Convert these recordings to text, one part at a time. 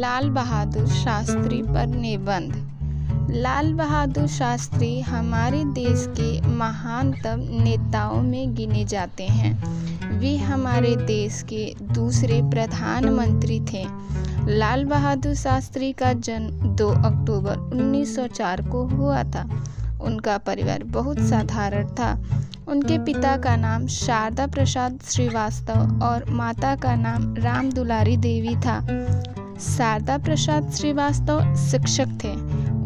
लाल बहादुर शास्त्री पर निबंध। लाल बहादुर शास्त्री हमारे देश के महानतम नेताओं में गिने जाते हैं। वे हमारे देश के दूसरे प्रधानमंत्री थे। लाल बहादुर शास्त्री का जन्म 2 अक्टूबर 1904 को हुआ था। उनका परिवार बहुत साधारण था। उनके पिता का नाम शारदा प्रसाद श्रीवास्तव और माता का नाम राम दुलारी देवी था। शारदा प्रसाद श्रीवास्तव शिक्षक थे।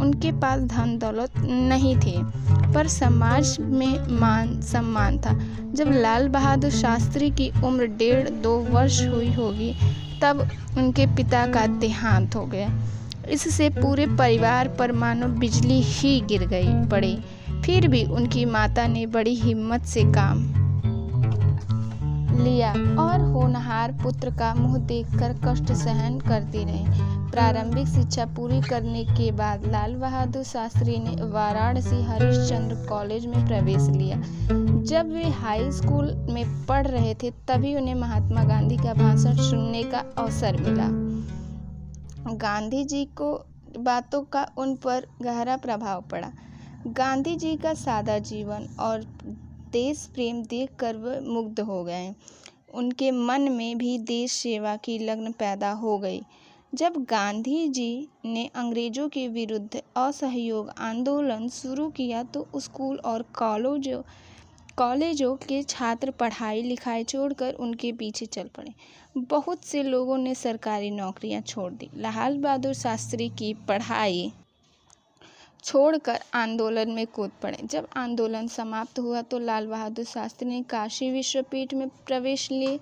उनके पास धन दौलत नहीं थी, पर समाज में मान सम्मान था। जब लाल बहादुर शास्त्री की उम्र 1.5-2 वर्ष हुई होगी, तब उनके पिता का देहांत हो गया। इससे पूरे परिवार पर मानो बिजली ही गिर पड़ी। फिर भी उनकी माता ने बड़ी हिम्मत से काम लिया और होनहार पुत्र का मुंह देखकर कष्ट सहन करती रही। प्रारंभिक शिक्षा पूरी करने के बाद लाल बहादुर शास्त्री ने वाराणसी हरिश्चंद्र कॉलेज में प्रवेश लिया। जब वे हाई स्कूल में पढ़ रहे थे, तभी उन्हें महात्मा गांधी का भाषण सुनने का अवसर मिला। गांधी जी को बातों का उन पर गहरा प्रभाव पड़ा। गांधी जी का सादा जीवन और देश प्रेम देखकर वे मुग्ध हो गए। उनके मन में भी देश सेवा की लगन पैदा हो गई। जब गांधी जी ने अंग्रेजों के विरुद्ध असहयोग आंदोलन शुरू किया, तो स्कूल और कॉलेजों के छात्र पढ़ाई लिखाई छोड़कर उनके पीछे चल पड़े। बहुत से लोगों ने सरकारी नौकरियां छोड़ दी। लाल बहादुर शास्त्री की पढ़ाई छोड़कर आंदोलन में कूद पड़े। जब आंदोलन समाप्त हुआ, तो लाल बहादुर शास्त्री ने काशी विश्वविद्यापीठ में प्रवेश ले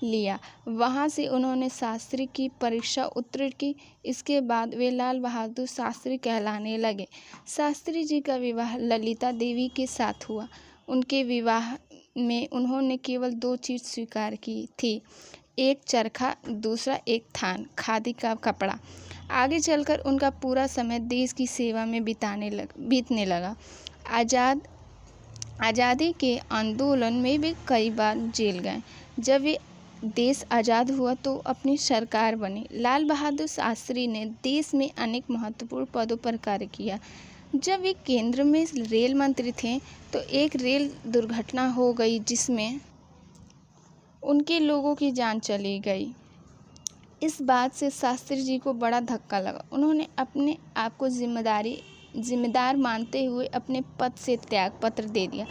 लिया। वहां से उन्होंने शास्त्री की परीक्षा उत्तीर्ण की। इसके बाद वे लाल बहादुर शास्त्री कहलाने लगे। शास्त्री जी का विवाह ललिता देवी के साथ हुआ। उनके विवाह में उन्होंने केवल 2 चीज़ स्वीकार की थी, एक चरखा, दूसरा एक थान, खादी का कपड़ा। आगे चलकर उनका पूरा समय देश की सेवा में बीतने लगा। आज़ादी के आंदोलन में भी कई बार जेल गए। जब वे देश आज़ाद हुआ, तो अपनी सरकार बनी। लाल बहादुर शास्त्री ने देश में अनेक महत्वपूर्ण पदों पर कार्य किया। जब वे केंद्र में रेल मंत्री थे, तो एक रेल दुर्घटना हो गई, जिसमें उनके लोगों की जान चली गई। इस बात से शास्त्री जी को बड़ा धक्का लगा। उन्होंने अपने आप को जिम्मेदार मानते हुए अपने पद से त्याग पत्र दे दिया।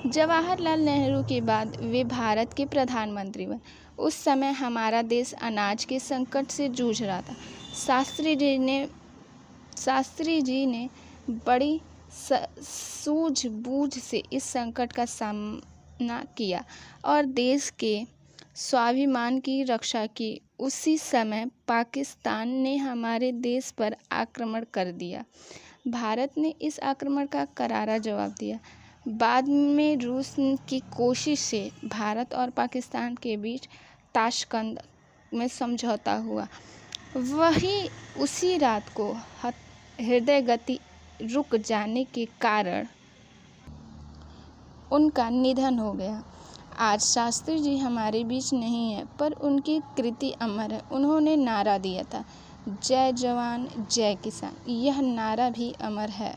जवाहरलाल नेहरू के बाद वे भारत के प्रधानमंत्री बने। उस समय हमारा देश अनाज के संकट से जूझ रहा था। शास्त्री जी ने बड़ी सूझबूझ से इस संकट का सामना किया और देश के स्वाभिमान की रक्षा की। उसी समय पाकिस्तान ने हमारे देश पर आक्रमण कर दिया। भारत ने इस आक्रमण का करारा जवाब दिया। बाद में रूस की कोशिश से भारत और पाकिस्तान के बीच ताशकंद में समझौता हुआ। उसी रात को हृदय गति रुक जाने के कारण उनका निधन हो गया। आज शास्त्री जी हमारे बीच नहीं है, पर उनकी कृति अमर है। उन्होंने नारा दिया था, जय जवान जय किसान। यह नारा भी अमर है।